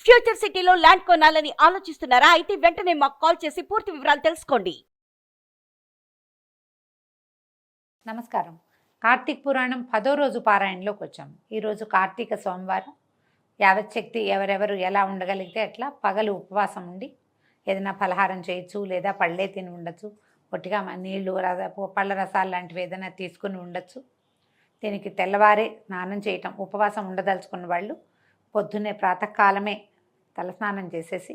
Future సిటీలో land కొనాలని ఆలోచిస్తున్నారా? అయితే వెంటనే మాకు కాల్ చేసి పూర్తి వివరాలు తెలుసుకోండి. నమస్కారం. కార్తీక పురాణం 10వ రోజు పారాయణలోకి వచ్చాము. ఈరోజు కార్తీక సోమవారం. యావచ్చక్తి ఎవరెవరు ఎలా ఉండగలిగితే అట్లా పగలు ఉపవాసం ఉండి ఏదైనా పలహారం చేయొచ్చు, లేదా పళ్ళే తిని ఉండొచ్చు, ఒట్టిగా నీళ్లు పళ్ళ రసాలు లాంటివి ఏదైనా తీసుకుని ఉండొచ్చు. దీనికి తెల్లవారే స్నానం చేయటం, ఉపవాసం ఉండదలుచుకున్న వాళ్ళు పొద్దున్నే ప్రాతకాలమే తలస్నానం చేసేసి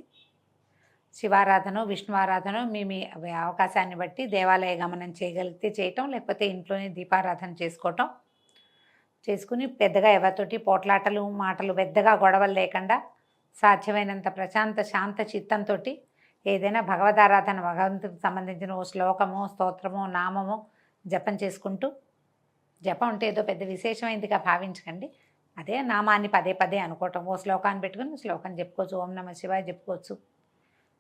శివారాధన, విష్ణువారాధన మీ అవకాశాన్ని బట్టి దేవాలయ గమనం చేయగలిగితే చేయటం, లేకపోతే ఇంట్లోనే దీపారాధన చేసుకోవటం చేసుకుని పెద్దగా ఎవరితోటి పోట్లాటలు మాటలు పెద్దగా గొడవలు లేకుండా సాధ్యమైనంత ప్రశాంత శాంత చిత్తంతో ఏదైనా భగవదారాధన, భగవంతుడికి సంబంధించిన ఓ శ్లోకమో స్తోత్రమో నామమో జపం చేసుకుంటూ, జపం అంటే ఏదో పెద్ద విశేషమైందిగా భావించకండి, అదే నామాన్ని పదే పదే అనుకోవటం. ఓ శ్లోకాన్ని పెట్టుకుని శ్లోకం చెప్పుకోవచ్చు, ఓం నమ శివాయ చెప్పుకోవచ్చు,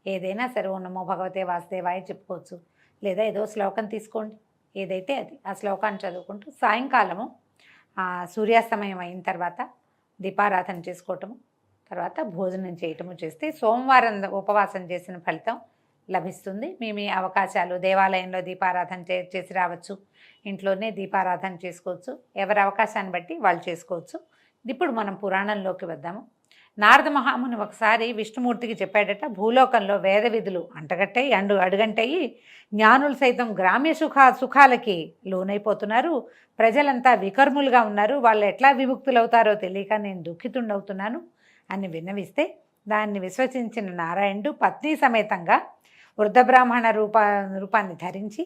ఏదైనా సరే ఓం నమో భగవతే వాసుదేవాయ చెప్పుకోవచ్చు, లేదా ఏదో శ్లోకం తీసుకోండి, ఏదైతే అది ఆ శ్లోకాన్ని చదువుకుంటూ సాయంకాలము సూర్యాస్తమయం అయిన తర్వాత దీపారాధన చేసుకోవటము, తర్వాత భోజనం చేయటము చేస్తే సోమవారం ఉపవాసం చేసిన ఫలితం లభిస్తుంది. మీ అవకాశాలు, దేవాలయంలో దీపారాధన చేసి రావచ్చు, ఇంట్లోనే దీపారాధన చేసుకోవచ్చు, ఎవరి అవకాశాన్ని బట్టి వాళ్ళు చేసుకోవచ్చు. ఇప్పుడు మనం పురాణంలోకి వద్దాము. నారద మహాముని ఒకసారి విష్ణుమూర్తికి చెప్పాడట, భూలోకంలో వేద విధులు అంటగట్టయి అడుగంటయి, జ్ఞానులు సైతం గ్రామ్య సుఖాలకి లోనైపోతున్నారు, ప్రజలంతా వికర్ములుగా ఉన్నారు, వాళ్ళు ఎట్లా విముక్తులవుతారో తెలియక నేను దుఃఖితుండవుతున్నాను అని విన్నవిస్తే, దాన్ని విశ్వసించిన నారాయణుడు పత్ని సమేతంగా వృద్ధ బ్రాహ్మణ రూపాన్ని ధరించి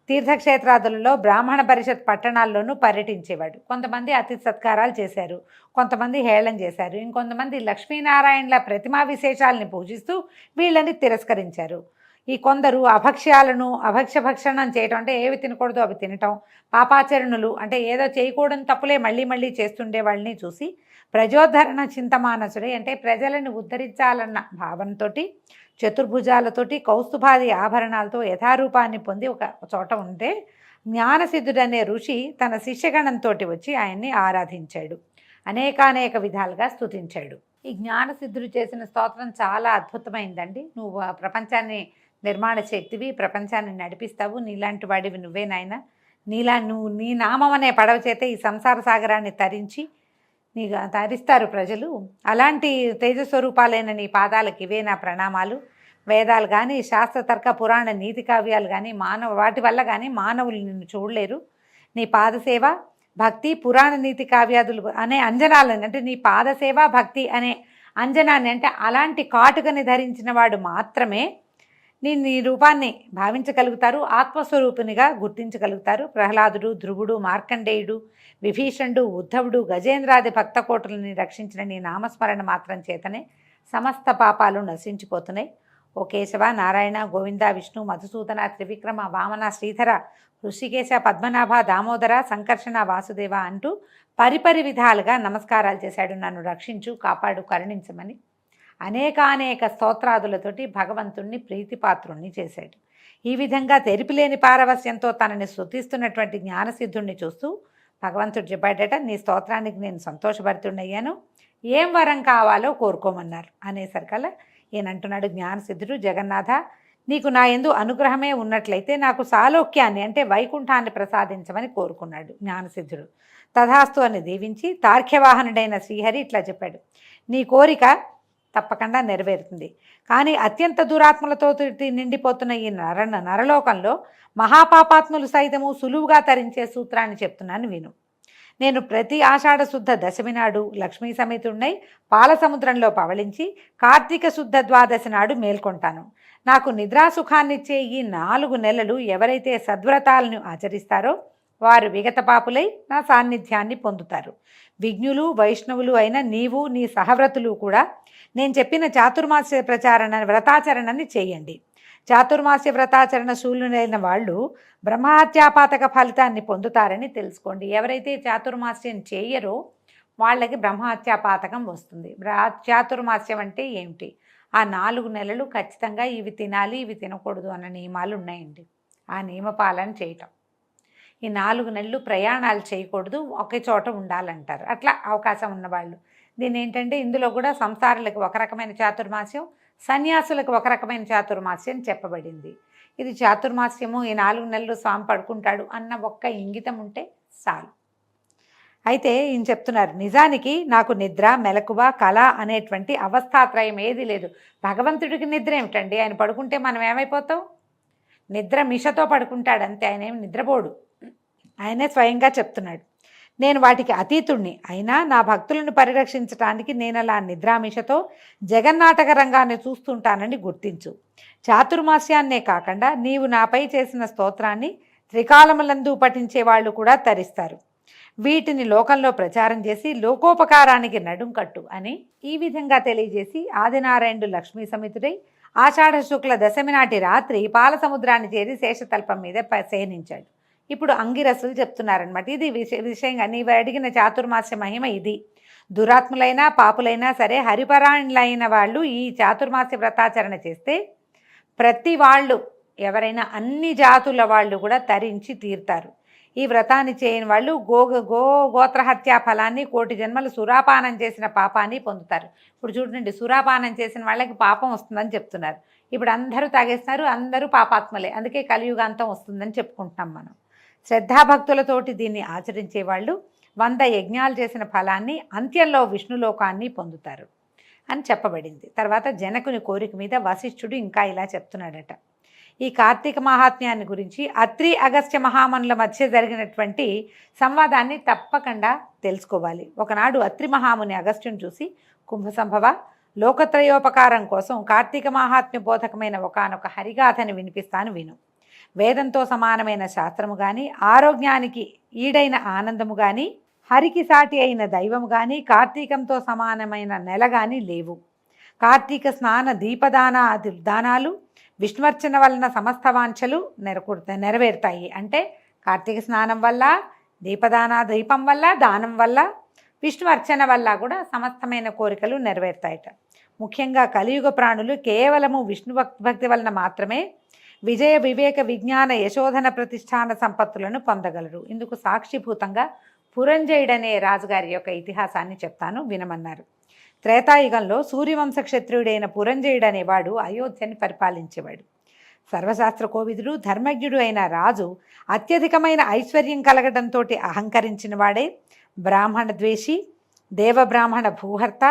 తీర్థక్షేత్రాదులలో బ్రాహ్మణ పరిషత్ పట్టణాల్లోనూ పర్యటించేవాడు. కొంతమంది అతిథి సత్కారాలు చేశారు, కొంతమంది హేళన చేశారు, ఇంకొంతమంది లక్ష్మీనారాయణల ప్రతిమా విశేషాలని పూజిస్తూ వీళ్ళని తిరస్కరించారు. ఈ కొందరు భక్షణం చేయటం అంటే ఏవి తినకూడదు అవి తినటం, పాపాచరణులు అంటే ఏదో చేయకూడని తప్పులే మళ్ళీ మళ్ళీ చేస్తుండే వాళ్ళని చూసి ప్రజోద్ధరణ చింతమానసుడే అంటే ప్రజలను ఉద్ధరించాలన్న భావనతో చతుర్భుజాలతోటి కౌస్తుభాది ఆభరణాలతో యథారూపాన్ని పొంది ఒక చోట ఉంటే జ్ఞానసిద్ధుడనే ఋషి తన శిష్యగణంతో వచ్చి ఆయన్ని ఆరాధించాడు, అనేకానేక విధాలుగా స్తుతించాడు. ఈ జ్ఞానసిద్ధుడు చేసిన స్తోత్రం చాలా అద్భుతమైందండి. నువ్వు ప్రపంచాన్ని నిర్మాణ శక్తివి, ప్రపంచాన్ని నడిపిస్తావు, నీలాంటి వాడివి నువ్వే నాయన, నువ్వు నీ నామం అనే పడవ చేత ఈ సంసార సాగరాన్ని తరిస్తారు ప్రజలు, అలాంటి తేజస్వరూపాలైన నీ పాదాలకు ఇవే నా ప్రణామాలు. వేదాలు కానీ శాస్త్రతర్క పురాణ నీతి కావ్యాలు కానీ వాటి వల్ల కానీ మానవులు నిన్ను చూడలేరు. నీ పాదసేవ భక్తి పురాణ నీతి కావ్యాదులు అనే అంజనాలని అంటే నీ పాదసేవ భక్తి అనే అంజనాన్ని అంటే అలాంటి కాటుకని ధరించిన వాడు మాత్రమే నీ రూపాన్ని భావించగలుగుతారు, ఆత్మస్వరూపునిగా గుర్తించగలుగుతారు. ప్రహ్లాదుడు, ధ్రువుడు, మార్కండేయుడు, విభీషణుడు, ఉద్ధవుడు, గజేంద్రాది భక్తకోటులని రక్షించిన నీ నామస్మరణ మాత్రం చేతనే సమస్త పాపాలు నశించిపోతున్నాయి. ఓ కేశవ, నారాయణ, గోవింద, విష్ణు, మధుసూదన, త్రివిక్రమ, వామన, శ్రీధర, ఋషికేశ, పద్మనాభ, దామోదర, సంకర్షణ, వాసుదేవ అంటూ పరిపరి విధాలుగా నమస్కారాలు చేశాడు. నన్ను రక్షించు, కాపాడు, కరుణించమని అనేకానేక స్తోత్రాదులతోటి భగవంతుణ్ణి ప్రీతిపాత్రుణ్ణి చేశాడు. ఈ విధంగా తెరిపిలేని పారవస్యంతో తనని స్తుతిస్తున్నటువంటి జ్ఞానసిద్ధుణ్ణి చూస్తూ భగవంతుడు చెప్పాడట, నీ స్తోత్రానికి నేను సంతోషభరితుడయ్యాను, ఏం వరం కావాలో కోరుకోమన్నారు. అనేసరికల్లా ఈయనంటున్నాడు జ్ఞానసిద్ధుడు, జగన్నాథ, నీకు నా యందు అనుగ్రహమే ఉన్నట్లయితే నాకు సాలోక్యాన్ని అంటే వైకుంఠాన్ని ప్రసాదించమని కోరుకున్నాడు జ్ఞానసిద్ధుడు. తథాస్తు అని దీవించి తార్క్యవాహనుడైన శ్రీహరి ఇట్లా చెప్పాడు, నీ కోరిక తప్పకుండా నెరవేరుతుంది, కానీ అత్యంత దురాత్మలతో నిండిపోతున్న ఈ నరలోకంలో మహాపాపాత్ములు సైతము సులువుగా తరించే సూత్రాన్ని చెప్తున్నాను విను. నేను ప్రతి ఆషాఢ శుద్ధ దశమి నాడు లక్ష్మీ సమేతుడినై పాలసముద్రంలో పవళించి కార్తీక శుద్ధ ద్వాదశి నాడు మేల్కొంటాను. నాకు నిద్రాసుఖాన్నిచ్చే ఈ 4 నెలలు ఎవరైతే సద్వ్రతాలను ఆచరిస్తారో వారు విగతపాపులై నా సాన్నిధ్యాన్ని పొందుతారు. విజ్ఞులు, వైష్ణవులు అయిన నీవు, నీ సహవ్రతులు కూడా నేను చెప్పిన చాతుర్మాస్య వ్రతాచరణని చేయండి. చాతుర్మాస్య వ్రతాచరణ శూలులైన వాళ్ళు బ్రహ్మహత్యాపాతక ఫలితాన్ని పొందుతారని తెలుసుకోండి. ఎవరైతే చాతుర్మాస్యం చేయరో వాళ్ళకి బ్రహ్మహత్యాపాతకం వస్తుంది. చాతుర్మాస్యం అంటే ఏమిటి? ఆ 4 నెలలు ఖచ్చితంగా ఇవి తినాలి, ఇవి తినకూడదు అన్న నియమాలు ఉన్నాయండి. ఆ నియమపాలన చేయటం. ఈ 4 నెలలు ప్రయాణాలు చేయకూడదు, ఒకే చోట ఉండాలంటారు. అట్లా అవకాశం ఉన్నవాళ్ళు దీని ఏంటంటే ఇందులో కూడా సంసారులకు ఒక రకమైన చాతుర్మాస్యం, సన్యాసులకు ఒక రకమైన చాతుర్మాస్యం చెప్పబడింది. ఇది చాతుర్మాస్యము, ఈ 4 నెలలు స్వామి పడుకుంటాడు అన్న ఒక్క ఇంగితం ఉంటే చాలు. అయితే ఈయన చెప్తున్నారు, నిజానికి నాకు నిద్ర, మెలకువ, కళ అనేటువంటి అవస్థాత్రయం ఏది లేదు. భగవంతుడికి నిద్ర ఏమిటండి? ఆయన పడుకుంటే మనం ఏమైపోతాం? నిద్ర మిషతో పడుకుంటాడు అంతే, ఆయన ఏమి నిద్రపోడు. ఆయనే స్వయంగా చెప్తున్నాడు, నేను వాటికి అతీతుణ్ణి, అయినా నా భక్తులను పరిరక్షించడానికి నేను అలా నిద్రామిషతో జగన్నాటక రంగాన్ని చూస్తుంటానని గుర్తించు. చాతుర్మాస్యాన్నే కాకుండా నీవు నాపై చేసిన స్తోత్రాన్ని త్రికాలములందు పఠించే వాళ్ళు కూడా తరిస్తారు. వీటిని లోకంలో ప్రచారం చేసి లోకోపకారానికి నడుం కట్టు అని ఈ విధంగా తెలియజేసి ఆదినారాయణుడు లక్ష్మీ సమితుడై ఆషాఢ శుక్ల దశమి నాటి రాత్రి పాల సముద్రాన్ని చేరి శేషతల్పం మీద శయనించాడు. ఇప్పుడు అంగిరసులు చెప్తున్నారనమాట, ఇది విషయంగా నీవు అడిగిన చాతుర్మాస్య మహిమ ఇది. దురాత్ములైనా పాపులైనా సరే హరిపరాయణులైన వాళ్ళు ఈ చాతుర్మాస్య వ్రతాచరణ చేస్తే ప్రతి వాళ్ళు ఎవరైనా అన్ని జాతుల వాళ్ళు కూడా తరించి తీరుతారు. ఈ వ్రతాన్ని చేయని వాళ్ళు గోత్రహత్యా ఫలాన్ని, 1,000,000 జన్మలు సురాపానం చేసిన పాపాన్ని పొందుతారు. ఇప్పుడు చూడండి, సురాపానం చేసిన వాళ్ళకి పాపం వస్తుందని చెప్తున్నారు. ఇప్పుడు అందరూ తాగేస్తున్నారు, అందరూ పాపాత్మలే, అందుకే కలియుగాంతం వస్తుందని చెప్పుకుంటున్నాం మనం. శ్రద్ధాభక్తులతోటి దీన్ని ఆచరించే వాళ్ళు 100 యజ్ఞాలు చేసిన ఫలాన్ని, అంత్యంలో విష్ణులోకాన్ని పొందుతారు అని చెప్పబడింది. తర్వాత జనకుని కోరిక మీద వశిష్ఠుడు ఇంకా ఇలా చెప్తున్నాడట, ఈ కార్తీక మహాత్మ్యాన్ని గురించి అత్రి అగస్త్య మహామనుల మధ్య జరిగినటువంటి సంవాదాన్ని తప్పకుండా తెలుసుకోవాలి. ఒకనాడు అత్రి మహాముని అగస్త్యుని చూసి, కుంభసంభవ, లోకత్రయోపకారం కోసం కార్తీక మహాత్మ్య బోధకమైన ఒకానొక హరిగాథని వినిపిస్తాను విను. వేదంతో సమానమైన శాస్త్రము కానీ, ఆరోగ్యానికి ఈడైన ఆనందము కానీ, హరికి సాటి అయిన దైవము కానీ, కార్తీకంతో సమానమైన నెల కానీ లేవు. కార్తీక స్నాన దానాలు విష్ణువర్చన వలన సమస్త వాంఛలు నెరవేరుతాయి. అంటే కార్తీక స్నానం వల్ల, దీపం వల్ల, దానం వల్ల, విష్ణువర్చన వల్ల కూడా సమస్తమైన కోరికలు నెరవేరుతాయట. ముఖ్యంగా కలియుగ ప్రాణులు కేవలము విష్ణు భక్తి వలన మాత్రమే విజయ వివేక విజ్ఞాన యశోధన ప్రతిష్టాన సంపత్తులను పొందగలరు. ఇందుకు సాక్షిభూతంగా పురంజయుడనే రాజుగారి యొక్క ఇతిహాసాన్ని చెప్తాను వినమన్నారు. త్రేతాయుగంలో సూర్యవంశ క్షత్రియుడైన పురంజయుడు అనేవాడు అయోధ్యని పరిపాలించేవాడు. సర్వశాస్త్ర కోవిదుడు, ధర్మజ్ఞుడు అయిన రాజు అత్యధికమైన ఐశ్వర్యం కలగడంతో అహంకరించిన వాడే, బ్రాహ్మణ ద్వేషి, దేవబ్రాహ్మణ భూహర్త,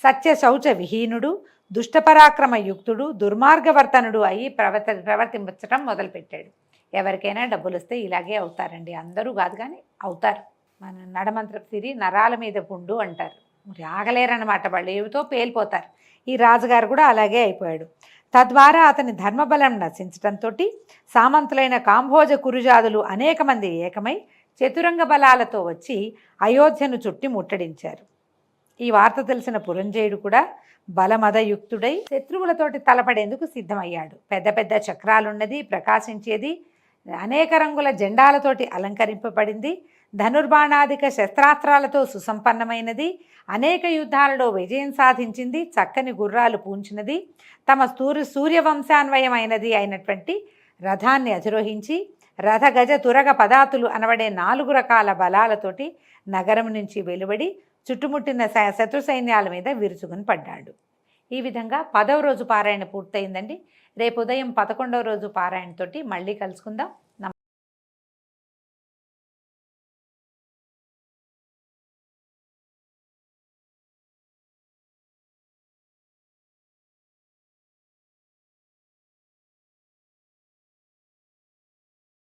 సత్య శౌచ విహీనుడు, దుష్టపరాక్రమ యుక్తుడు, దుర్మార్గవర్తనుడు అయి ప్రవర్తించడం మొదలుపెట్టాడు. ఎవరికైనా డబ్బులు వస్తే ఇలాగే అవుతారండి, అందరూ కాదు కానీ అవుతారు. మన నడమంత్రపు సిరి నరాల మీద పుండు అంటారు, మరి ఆగలేరన్నమాట, వాళ్ళు ఏమితో పేలిపోతారు. ఈ రాజుగారు కూడా అలాగే అయిపోయాడు. తద్వారా అతని ధర్మబలం నశించడంతో సామంతులైన కాంభోజ కురుజాదులు అనేక మంది ఏకమై చతురంగ బలాలతో వచ్చి అయోధ్యను చుట్టి ముట్టడించారు. ఈ వార్త తెలిసిన పురంజయుడు కూడా బలమదయుక్తుడై శత్రువులతోటి తలపడేందుకు సిద్ధమయ్యాడు. పెద్ద పెద్ద చక్రాలున్నది, ప్రకాశించేది, అనేక రంగుల జెండాలతోటి అలంకరింపబడింది, ధనుర్బాణాదిక శస్త్రాస్త్రాలతో సుసంపన్నమైనది, అనేక యుద్ధాలలో విజయం సాధించింది, చక్కని గుర్రాలు పూంచినది, తమ సూర్యవంశాన్వయమైనది అయినటువంటి రథాన్ని అధిరోహించి రథ గజ తురగ పదాతులు అనబడే 4 రకాల బలాలతోటి నగరం నుంచి వెలువడి చుట్టుముట్టిన శత్రు సైన్యాల మీద విరుచుకుని పడ్డాడు. ఈ విధంగా 10వ రోజు పారాయణ పూర్తయిందండి. రేపు ఉదయం 11వ రోజు పారాయణతోటి మళ్ళీ కలుసుకుందాం.